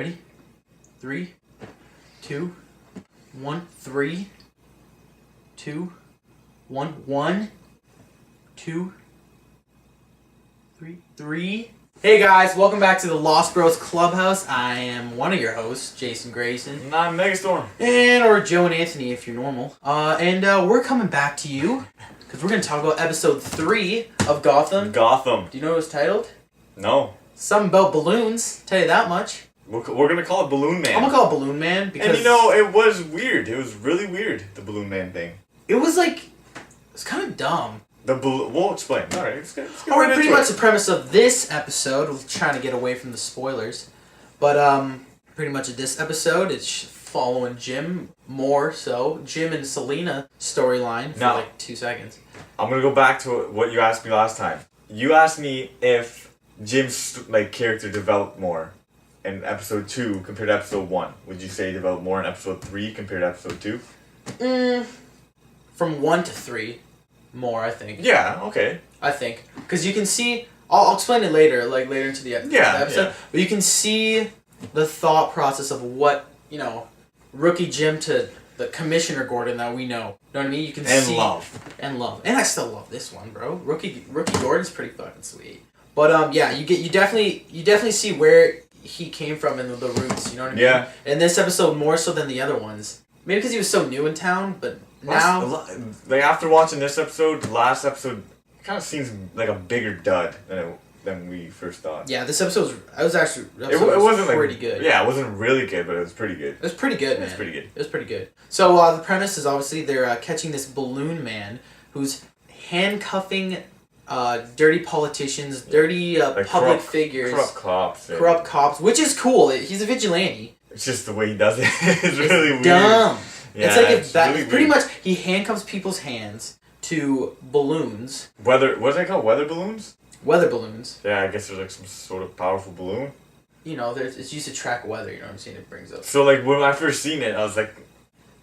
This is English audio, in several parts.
Ready? 3, 2, 1. 3, 2, 1. 1, 2, 3, 3. Hey guys, welcome back to the Lost Bros Clubhouse. I am one of your hosts, Jason Grayson. And I'm Megastorm. Or Joe and Anthony if you're normal. We're coming back to you because we're going to talk about episode 3 of Gotham. Gotham. Do you know what it's titled? No. Something about balloons. Tell you that much. We're going to call it Balloonman. I'm going to call it Balloonman because... And you know, it was weird. It was really weird, the Balloonman thing. It was like... It's kind of dumb. We'll explain. Alright, let's get Alright, pretty much the premise of this episode, we're trying to get away from the spoilers, but pretty much this episode, it's following Jim, more so, Jim and Selena storyline for like 2 seconds. I'm gonna go back to what you asked me last time. You asked me if Jim's character developed more in episode 2 compared to episode 1. Would you say he developed more in episode 3 compared to episode 2? From 1 to 3. More, I think. Yeah, okay. I think. Because you can see... I'll explain it later, later into the episode. Yeah. But you can see the thought process of what, rookie Jim to the Commissioner Gordon that we know. You know what I mean? You can see... And love. And I still love this one, bro. Rookie Gordon's pretty fucking sweet. But, yeah, you definitely see where he came from and the roots, you know what I mean? Yeah. In this episode, more so than the other ones. Maybe because he was so new in town, but... Now, after watching this episode, the last episode, it kind of seems like a bigger dud than we first thought. Yeah, this episode was actually it wasn't pretty good. Yeah, it wasn't really good, but it was pretty good. It was pretty good, man. It was pretty good. It was pretty good. So the premise is obviously they're catching this balloon man who's handcuffing dirty politicians, dirty public figures, corrupt cops, which is cool. He's a vigilante. It's just the way he does it. It's really weird. Dumb. Yeah, it's like really pretty weird. much he handcuffs people's hands to balloons. What are they called? Weather balloons? Weather balloons. Yeah, I guess there's like some sort of powerful balloon. It's used to track weather, you know what I'm saying? It brings up. So like when I first seen it, I was like,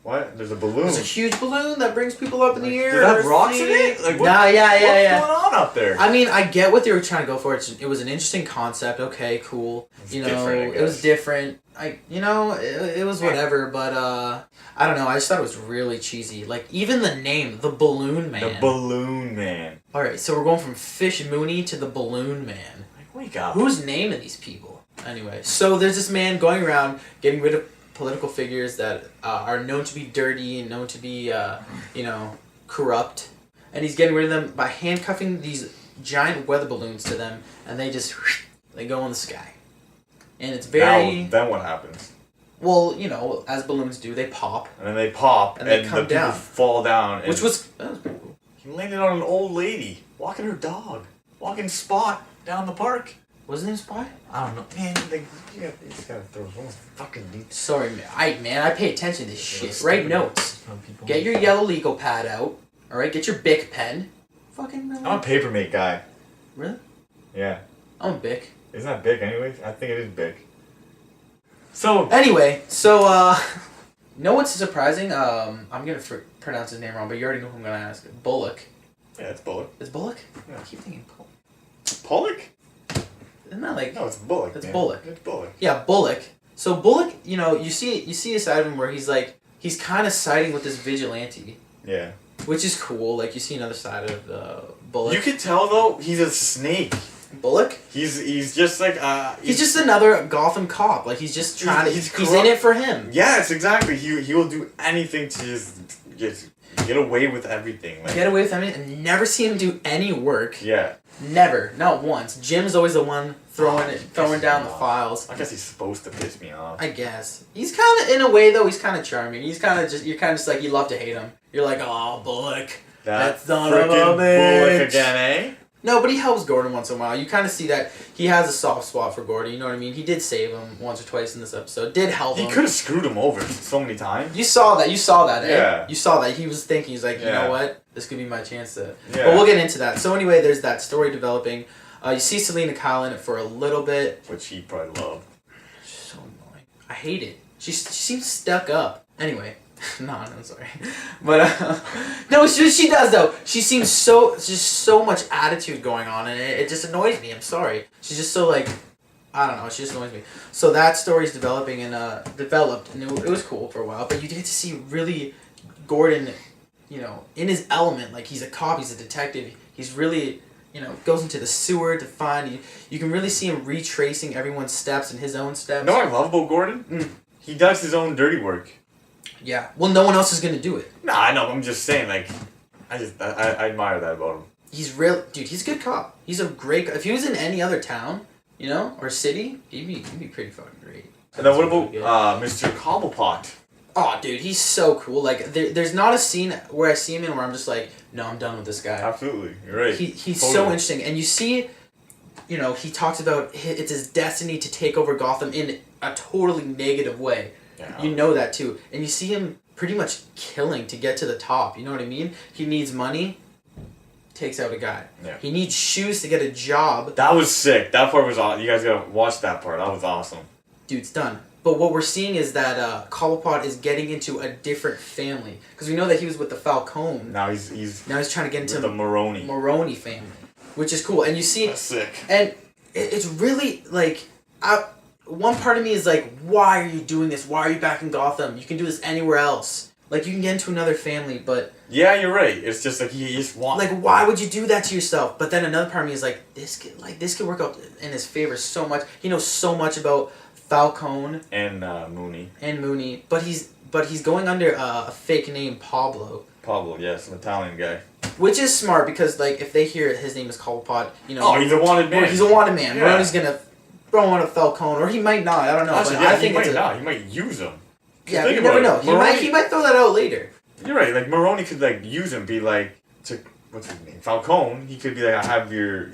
what? There's a balloon. There's a huge balloon that brings people up in the air. Does that have rocks in it? Like, yeah. What's going on up there? I mean, I get what they were trying to go for. It was an interesting concept. Okay, cool. It was different. It was whatever, but I don't know. I just thought it was really cheesy. Like even the name, the Balloon Man. The Balloon Man. All right, so we're going from Fish Mooney to the Balloon Man. Like, wake up. Who's naming these people? Anyway, so there's this man going around getting rid of political figures that are known to be dirty and known to be, corrupt. And he's getting rid of them by handcuffing these giant weather balloons to them, and they go in the sky. And it's very... Now, then what happens? Well, as balloons do, they pop. And then they pop, and they come the down. People fall down. That was pretty cool. He landed on an old lady, walking her dog, walking Spot down the park. Wasn't it Spot? I don't know. Man, you just gotta throw someone's fucking deep. Sorry, man. I pay attention to this shit. Write notes. Get your yellow legal pad out. Alright, get your Bic pen. Fucking relax. I'm a Papermate guy. Really? Yeah. I'm a Bic. Isn't that Bic anyways? I think it is Bic. So... Anyway, know what's surprising? I'm gonna pronounce his name wrong, but you already know who I'm gonna ask. Bullock. Yeah, it's Bullock. It's Bullock? Yeah. I keep thinking Bullock. Pollock? Isn't that like... No, it's Bullock. It's man. Bullock. It's Bullock. Yeah, Bullock. So Bullock, you see a side of him where he's kind of siding with this vigilante. Yeah. Which is cool. Like, you see another side of Bullock. You can tell, though, he's a snake. Bullock? He's just like he's just another Gotham cop. Like he's just trying to. He's in it for him. Yes, exactly. He will do anything to just get away with everything. Like, get away with everything and never see him do any work. Yeah. Never, not once. Jim's always the one throwing down the files. I guess he's supposed to piss me off. I guess he's kind of, in a way though, he's kind of charming. You're kind of just like you love to hate him. You're like, oh Bullock, that's son of a bitch. Bullock again, eh? No, but he helps Gordon once in a while. You kind of see that he has a soft spot for Gordon. You know what I mean? He did save him once or twice in this episode. Did help him. He could have screwed him over so many times. You saw that. Eh? Yeah. You saw that. He was thinking. He's like, you know what? This could be my chance to. Yeah. But we'll get into that. So anyway, there's that story developing. You see Selena Kyle in it for a little bit. Which he probably loved. So annoying. I hate it. She seems stuck up. Anyway. No, I'm sorry. But, no, she does, though. She seems so much attitude going on, and it just annoys me. I'm sorry. She's just so, like, I don't know. She just annoys me. So that story's developing and developed, and it was cool for a while. But you get to see really Gordon, you know, in his element. Like he's a cop, he's a detective. He's really, you know, goes into the sewer to find. You can really see him retracing everyone's steps and his own steps. No, I love about Gordon. He does his own dirty work. Yeah. Well, no one else is gonna do it. Nah, I know. I'm just saying, like, I admire that about him. He's real, dude. He's a good cop. He's a great. If he was in any other town, you know, or city, he'd be pretty fucking great. And then what about Mr. Cobblepot? Oh, dude, he's so cool. Like, there's not a scene where I see him in where I'm just like, no, I'm done with this guy. Absolutely, you're right. He's so interesting, and you see, you know, he talks about it's his destiny to take over Gotham in a totally negative way. Yeah. You know that too, and you see him pretty much killing to get to the top. You know what I mean? He needs money. Takes out a guy. Yeah. He needs shoes to get a job. That was sick. That part was awesome. You guys gotta watch that part. That was awesome. Dude's done. But what we're seeing is that Cobblepot is getting into a different family. Because we know that he was with the Falcone. Now he's trying to get into the Moroni family. Which is cool. And you see... That's sick. And it's really, like... one part of me is like, why are you doing this? Why are you back in Gotham? You can do this anywhere else. Like, you can get into another family, but... Yeah, you're right. It's just like he just wants... Like, why would you do that to yourself? But then another part of me is like, this could work out in his favor so much. He knows so much about Falcone and Mooney. But he's going under a fake name, Pablo. Pablo, yes, an Italian guy. Which is smart because, like, if they hear his name is Cobblepot, you know... Oh, he's a wanted man. He's a wanted man. Yeah. Moroni's gonna throw on a Falcone, or he might not. I don't know. Actually, but yeah, I think he might use him. Yeah, Think you never know. Moroni, He might throw that out later. You're right. Like Moroni could like use him, be like to what's his name, Falcone. He could be like, I have your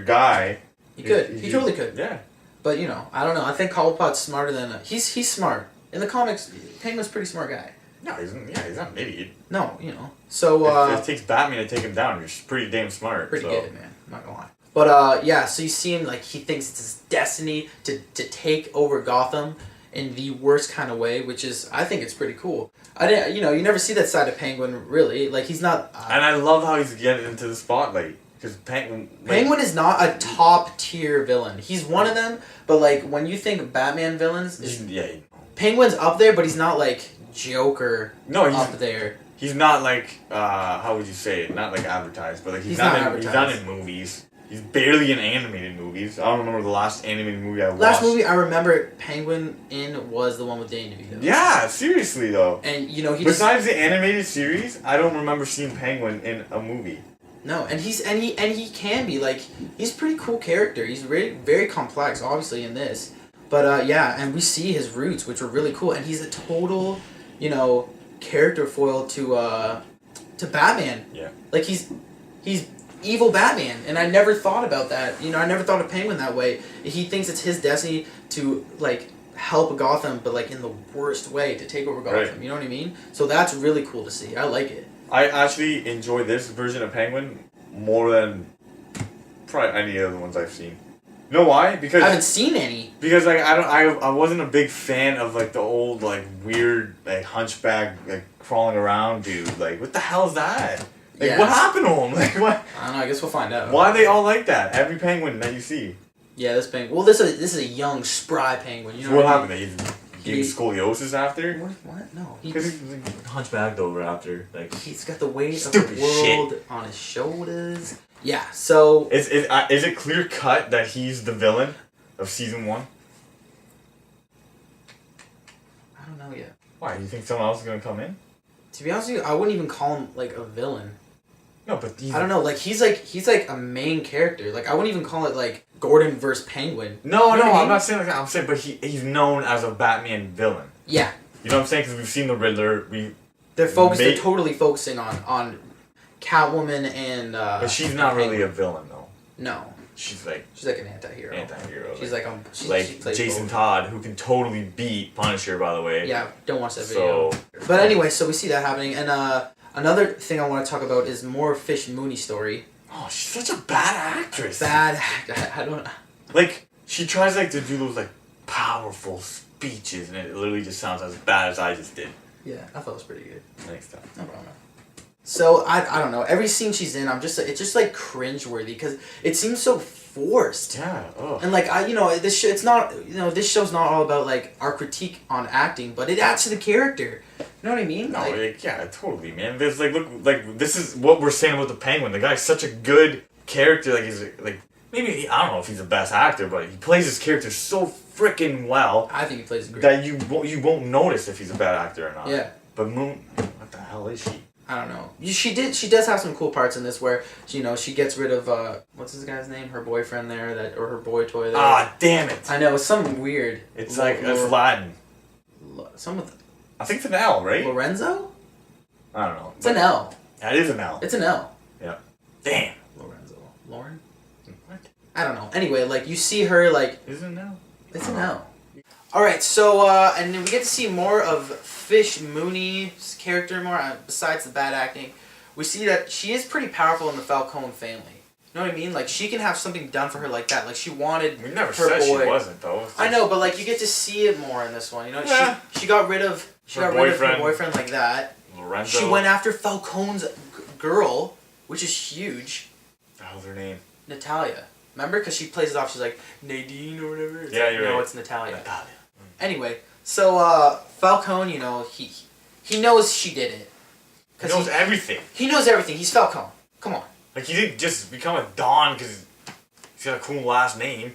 guy. He totally could. Yeah. But you know, I don't know. I think Cobblepot's smarter than he's smart in the comics. Penguin's a pretty smart guy. No, he's not an idiot. No, you know. So if it takes Batman to take him down, you're pretty damn smart. Pretty good, man. I'm not gonna lie. But yeah, so you see him like he thinks it's his destiny to take over Gotham in the worst kind of way, which is I think it's pretty cool. You know, you never see that side of Penguin really. Like he's not. And I love how he's getting into the spotlight because Penguin. Penguin is not a top tier villain. He's one of them, but like when you think Batman villains, Penguin's up there, but he's not like Joker. No, he's up there. He's not like how would you say it? Not like advertised, but like he's not in movies. He's barely in animated movies. I don't remember the last animated movie I watched. Last movie I remember Penguin in was the one with Danny DeVito. Yeah, seriously though. And you know besides the animated series, I don't remember seeing Penguin in a movie. No, and he can be like he's a pretty cool character. He's very very complex, obviously in this, but yeah, and we see his roots, which are really cool, and he's a total, you know, character foil to Batman. Yeah. Like he's evil Batman, and I never thought about that. You know, I never thought of Penguin that way. He thinks it's his destiny to like help Gotham, but like in the worst way to take over Gotham. Right. You know what I mean? So that's really cool to see. I like it. I actually enjoy this version of Penguin more than probably any other ones I've seen. You know why? Because I haven't seen any. Because like I wasn't a big fan of like the old like weird like hunchback like crawling around dude. Like what the hell is that? Like what happened to him? Like what? I don't know. I guess we'll find out. Why are they all like that? Every penguin that you see. Yeah, this penguin. Well, this is a young, spry penguin. You know what happened? He gave scoliosis after? What? No. Because he's like hunchbacked over after. Like he's got the weight of the world on his shoulders. Yeah. So is it clear cut that he's the villain of season 1? I don't know yet. Why? You think someone else is gonna come in? To be honest with you, I wouldn't even call him like a villain. No, but I don't know. Like he's like a main character. Like I wouldn't even call it like Gordon versus Penguin. No, you know I'm not saying like that. I'm saying, but he's known as a Batman villain. Yeah. You know what I'm saying? Because we've seen the Riddler. They're totally focusing on Catwoman and. But she's not really a villain though. No. She's like an anti-hero. She's like she Jason both. Todd, who can totally beat Punisher, by the way. Yeah, don't watch that video. But anyway, so we see that happening, and another thing I want to talk about is more Fish Mooney story. Oh, she's such a bad actress. I don't know. Like she tries like to do those like powerful speeches, and it literally just sounds as bad as I just did. Yeah, I thought it was pretty good. Next time. No problem. So I don't know. Every scene she's in, it's just like cringeworthy because it seems so forced. Yeah. Oh. And like this it's not this show's not all about like our critique on acting, but it adds to the character. You know what I mean? No, Like, yeah, totally, man. There's look, this is what we're saying about the Penguin. The guy's such a good character. Like he's like maybe I don't know if he's the best actor, but he plays his character so freaking well. I think he plays it great. That you won't notice if he's a bad actor or not. Yeah. But Moon, what the hell is she? I don't know. She does have some cool parts in this where she gets rid of what's this guy's name? Her boyfriend there or her boy toy there. Ah, damn it! I know it's something weird. It's it's Latin. Some with I think it's an L, right? Lorenzo. I don't know. It's an L. That is an L. It's an L. Yeah. Damn. Lorenzo. Lauren. What? I don't know. Anyway, like you see her like. Is it an L? It's an L. All right, so and then we get to see more of Fish Mooney's character more besides the bad acting. We see that she is pretty powerful in the Falcone family. You know what I mean? Like she can have something done for her like that. Like she wanted We never her said boy. she wasn't though. I know, but like you get to see it more in this one. You know, Yeah. she got rid of her boyfriend like that. Lorenzo. She went after Falcone's girl, which is huge. The hell's her name? Natalia. Remember? Because she plays it off. She's like, Nadine or whatever. It's Yeah, like, you're no, right. it's Natalia. Natalia. Anyway, so Falcone, he knows she did it. He knows everything. He knows everything. He's Falcone. Come on. Like he didn't just become a Don because he's got a cool last name.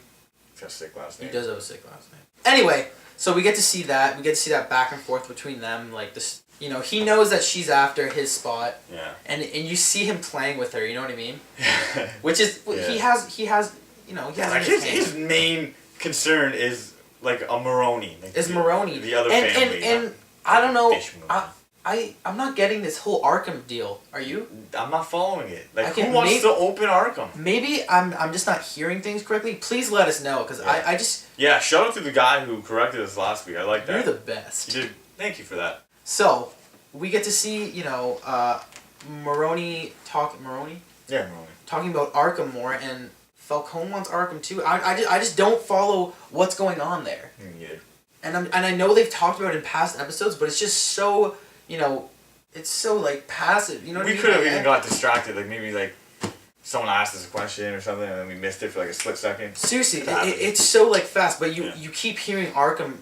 He's got a sick last name. He does have a sick last name. Anyway, so we get to see that. We get to see that back and forth between them. Like this, he knows that she's after his spot. Yeah. And you see him playing with her. You know what I mean? Yeah. Which is he has. He has Like his main concern is like a Maroney. Like is Maroney. The other family. And I don't know. Fish Mooney. I'm not getting this whole Arkham deal. Are you? I'm not following it. Like Okay, who wants to open Arkham? Maybe I'm just not hearing things correctly. Please let us know, because Yeah. I just... Yeah, shout out to the guy who corrected us last week. I like that. You're the best. You did. Thank you for that. So, we get to see, Maroney... Yeah, Maroney. Talking about Arkham more, and Falcone wants Arkham too. I just don't follow what's going on there. Me neither. And I know they've talked about it in past episodes, but it's just so, it's so, like, passive. You know what I We mean? could have even got distracted. Like maybe like someone asked us a question or something and then we missed it for like a split second. Seriously, it's so, like, fast, but you keep hearing Arkham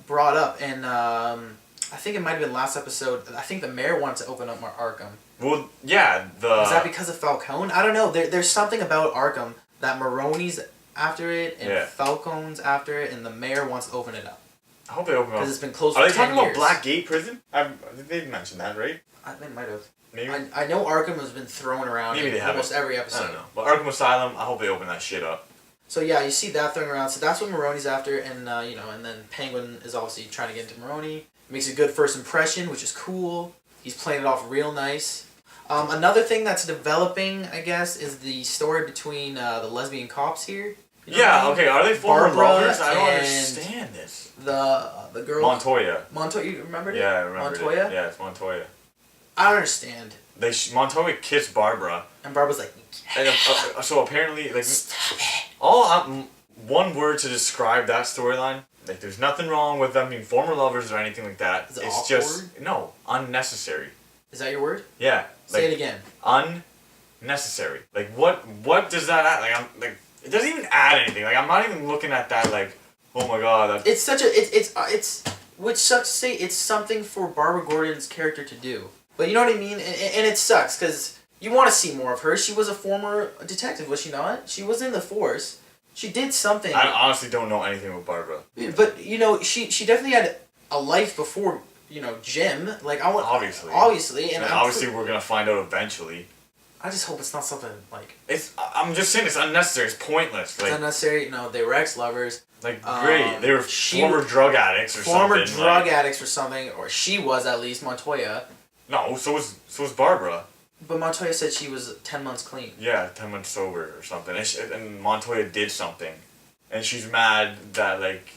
brought up, and I think it might have been last episode. I think the mayor wanted to open up more Arkham. Well, yeah, Is that because of Falcone? I don't know. There's something about Arkham that Maroney's after it, and Falcone's after it, and the mayor wants to open it up. I hope they open up. Because it's been closed for Are 10 they talking years. about Blackgate Prison? They mentioned that, right? They might have. Maybe. I know Arkham has been thrown around Maybe they in almost haven't. every I episode. don't know. But Arkham Asylum, I hope they open that shit up. So yeah, you see that thrown around. So that's what Maroney's after, and and then Penguin is obviously trying to get into Maroney. Makes a good first impression, which is cool. He's playing it off real nice. Another thing that's developing, I guess, is the story between the lesbian cops here. You know what I mean? Okay, are they former Barbara lovers? I don't and understand this. The girl Montoya. You remember it? Yeah, I remember Montoya? it. Yeah, it's Montoya. I don't understand. Montoya kissed Barbara. And Barbara's like, And so apparently, like, stop it. one word to describe that storyline. Like, there's nothing wrong with them being former lovers or anything like that. Is it It's awkward? just no unnecessary. Is that your word? Yeah. Say it again. Unnecessary. Like, what does that add? Like, it doesn't even add anything. Like, I'm not even looking at that like, oh my god. That's... It's such a it's which sucks to say it's something for Barbara Gordon's character to do. But you know what I mean? And it sucks because you want to see more of her. She was a former detective, was she not? She was in the force. She did something. I honestly don't know anything about Barbara. But she definitely had a life before Jim. Like obviously, and obviously we're gonna find out eventually. I just hope it's not something like I'm just saying it's unnecessary. It's pointless. Like, it's unnecessary. No, they were ex-lovers. Like great, they were former drug addicts or former something. drug addicts or something, or she was at least Montoya. No, so was Barbara. But Montoya said she was 10 months clean. Yeah, 10 months sober or something. And Montoya did something. And she's mad that, like,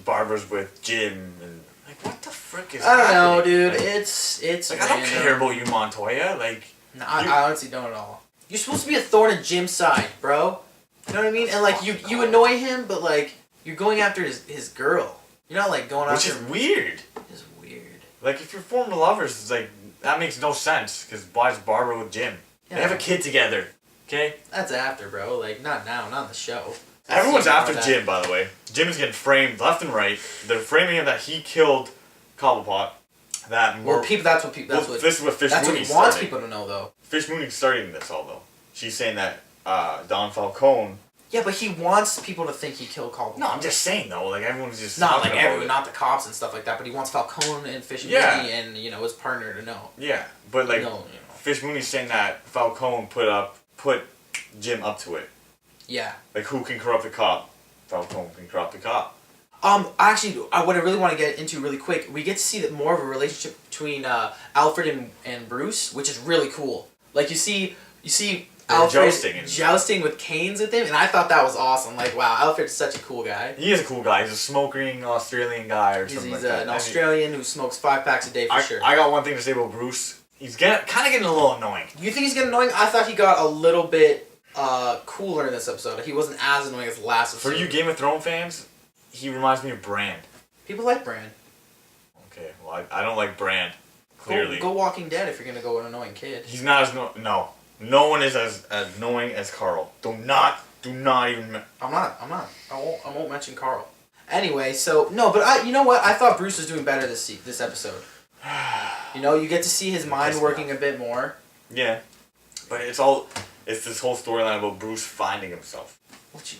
Barbara's with Jim. And, like, what the frick is I don't know, happening? dude. Like, It's like, I don't care about you, Montoya. Like... No, I honestly don't at all. You're supposed to be a thorn in Jim's side, bro. You know what I mean? And, like, you annoy him, but, like, you're going after his girl. You're not, like, going after... Which is weird. It's weird. Like, if you're former lovers, it's like... That makes no sense, because why is Barbara with Jim? Yeah. They have a kid together. Okay? That's after, bro. Like, not now, not in the show. Everyone's after that. Jim, by the way. Jim is getting framed left and right. They're framing him that he killed Cobblepot. Well, people. That's what people. This is what Fish That's what Mooney's he wants starting. people to know, though. Fish Mooney's starting this all, though. She's saying that Don Falcone. Yeah, but he wants people to think he killed Cobblepot. No, I'm just saying though. Like everyone's just not talking like about everyone, it. not the cops and stuff like that. But he wants Falcone and Fish Yeah. Mooney and his partner to know. Yeah, but like No, Fish Mooney's saying that Falcone put Jim up to it. Yeah. Like who can corrupt the cop? Falcone can corrupt the cop. Actually, what I really want to get into really quick, we get to see that more of a relationship between Alfred and Bruce, which is really cool. Like you see Alfred jousting with canes with him, and I thought that was awesome. Like, wow, Alfred's such a cool guy. He is a cool guy. He's a smoking Australian guy or something like that. He's an Australian who smokes 5 packs a day for sure. I got one thing to say about Bruce. He's kind of getting a little annoying. You think he's getting annoying? I thought he got a little bit cooler in this episode. He wasn't as annoying as the last episode. For you Game of Thrones fans, he reminds me of Bran. People like Bran. Okay, well I don't like Bran. Clearly. Go Walking Dead if you're gonna go with an annoying kid. He's not as no one is as annoying as Carl. Do not even. I'm not. I won't mention Carl. Anyway, so no, but you know what? I thought Bruce was doing better this episode. You get to see his mind working a bit more. Yeah, but it's this whole storyline about Bruce finding himself. Which.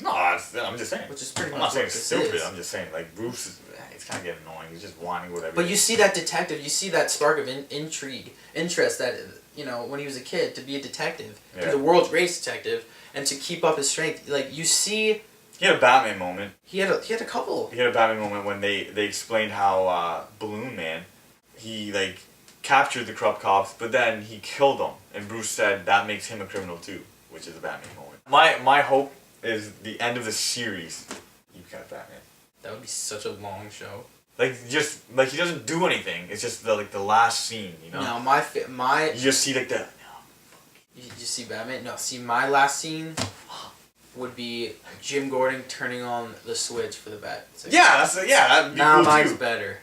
No, I'm just saying. Which is pretty I'm much not saying what it's this stupid. is. I'm just saying like Bruce is. It's kind of getting annoying. He's just wanting whatever. But you see that detective. You see that spark of interest that when he was a kid to be a detective, to be the world's greatest detective, and to keep up his strength. Like you see. He had a Batman moment. He had a couple. He had a Batman moment when they explained how Balloonman, he like captured the corrupt cops, but then he killed them, and Bruce said that makes him a criminal too, which is a Batman moment. My hope is the end of the series. You got Batman. That would be such a long show. Like he doesn't do anything. It's just the last scene, No, my. You just see like the. You just see Batman. No, see my last scene would be Jim Gordon turning on the switch for the bat signal. Yeah, that'd be now cool mine's too. better.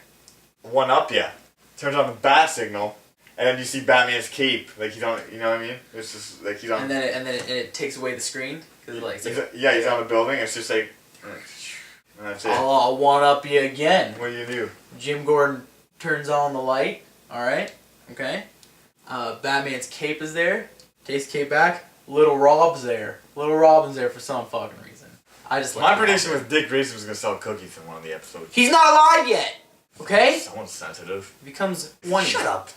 One up, yeah. Turns on the bat signal, and then you see Batman's cape. Like he's on, you know what I mean? It's just like he's on. And then it takes away the screen because he's on the building. It's just like. And that's it. I'll one up you again. What do you do? Jim Gordon turns on the light. All right. Okay. Batman's cape is there. Takes cape back. Little Rob's there. Little Robin's there for some fucking reason. I just like my prediction was Dick Grayson was gonna sell cookies in one of the episodes. He's not alive yet. Okay. Someone's sensitive. He becomes one. Shut up.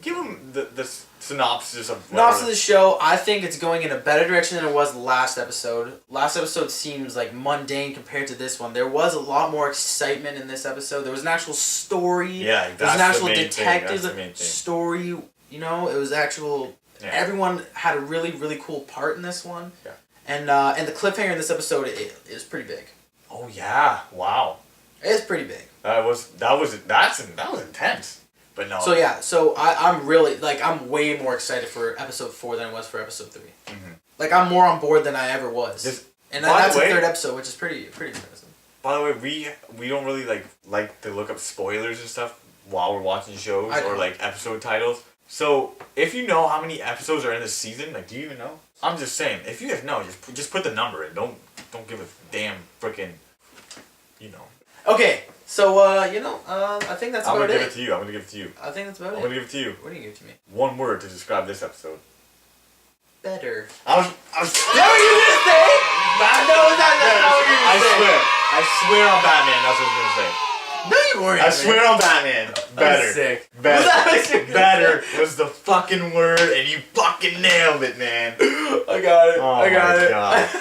Give him the synopsis of. Synopsis of the show. I think it's going in a better direction than it was last episode. Last episode seems like mundane compared to this one. There was a lot more excitement in this episode. There was an actual story. Yeah, there was an actual detective the main thing. story. It was actual. Yeah. Everyone had a really, really cool part in this one. Yeah. And the cliffhanger in this episode is pretty big. Oh yeah! Wow. It's pretty big. That was intense. But no. So I'm really I'm way more excited for episode 4 than I was for episode 3. Mm-hmm. Like I'm more on board than I ever was. And that's the 3rd episode, which is pretty impressive. By the way, we don't really like to look up spoilers and stuff while we're watching shows or episode titles. So if you know how many episodes are in this season, do you even know? I'm just saying, if you guys know, just put the number in. Don't give a damn frickin', Okay, so I think that's about it. I'm gonna give it to you. I think that's about it. I'm gonna give it to you. What do you give to me? One word to describe this episode. Better. I was. That what you just say? No, that's not what you just say. I swear on Batman. That's what I was gonna say. No, you weren't. I swear on Batman. Better. I'm sick. Better was the fucking word, and you fucking nailed it, man. I got it. Oh I got it. God. I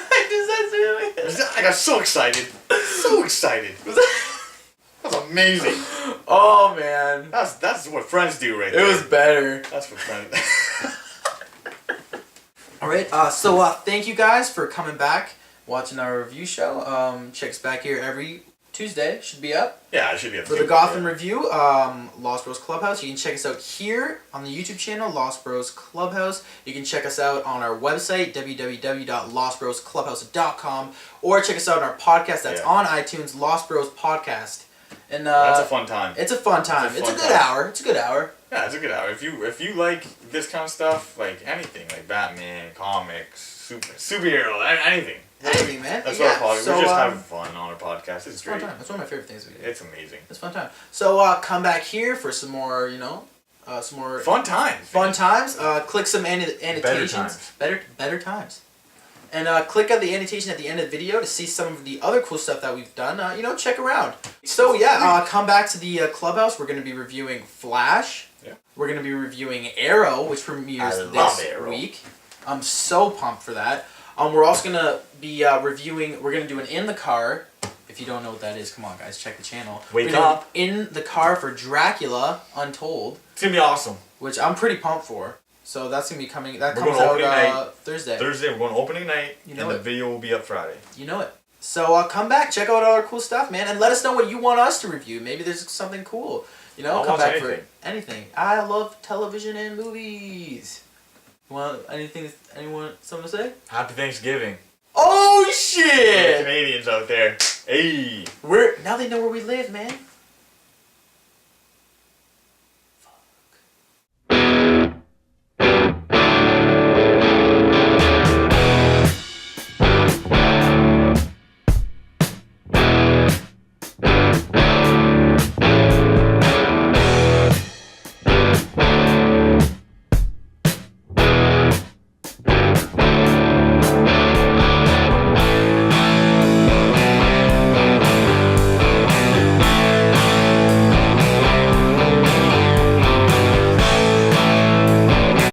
I got so excited. So excited. That was amazing. Oh man. That's what friends do right it there. It was better. That's what friends. All right. So thank you guys for coming back, watching our review show. Check us back here every Tuesday. Should be up. Yeah, it should be up. For the Gotham review, Lost Bros Clubhouse. You can check us out here on the YouTube channel, Lost Bros Clubhouse. You can check us out on our website, www.lostbrosclubhouse.com, or check us out on our podcast that's on iTunes, Lost Bros Podcast. And that's a fun time. It's a fun time. It's a good hour. It's a good hour. Yeah, it's a good hour. If you like this kind of stuff, like anything, like Batman, comics, superhero, anything. Anything, man. That's yeah. what So, we're just having fun on our podcast. It's fun great. time. That's one of my favorite things we do. It's amazing. It's fun time. So come back here for some more, some more Fun times. fun times. Click some annotations. Better times. And click on the annotation at the end of the video to see some of the other cool stuff that we've done. Check around. So yeah, come back to the clubhouse. We're going to be reviewing Flash. Yeah. We're going to be reviewing Arrow, which premieres this week. I'm so pumped for that. We're also going to be reviewing. We're going to do an In the Car. If you don't know what that is, come on, guys, check the channel. Wake up. In the Car for Dracula Untold. It's gonna be awesome. Which I'm pretty pumped for. So that's gonna be coming. That We're comes going out opening night. Thursday. Thursday, we're going opening night, You know and it. the video will be up Friday. You know it. So come back, check out all our cool stuff, man, and let us know what you want us to review. Maybe there's something cool. I'll Come watch back anything. for anything. I love television and movies. Want anything? Anyone? Something to say? Happy Thanksgiving. Oh For the shit! Canadians out there. Hey. Now they know where we live, man.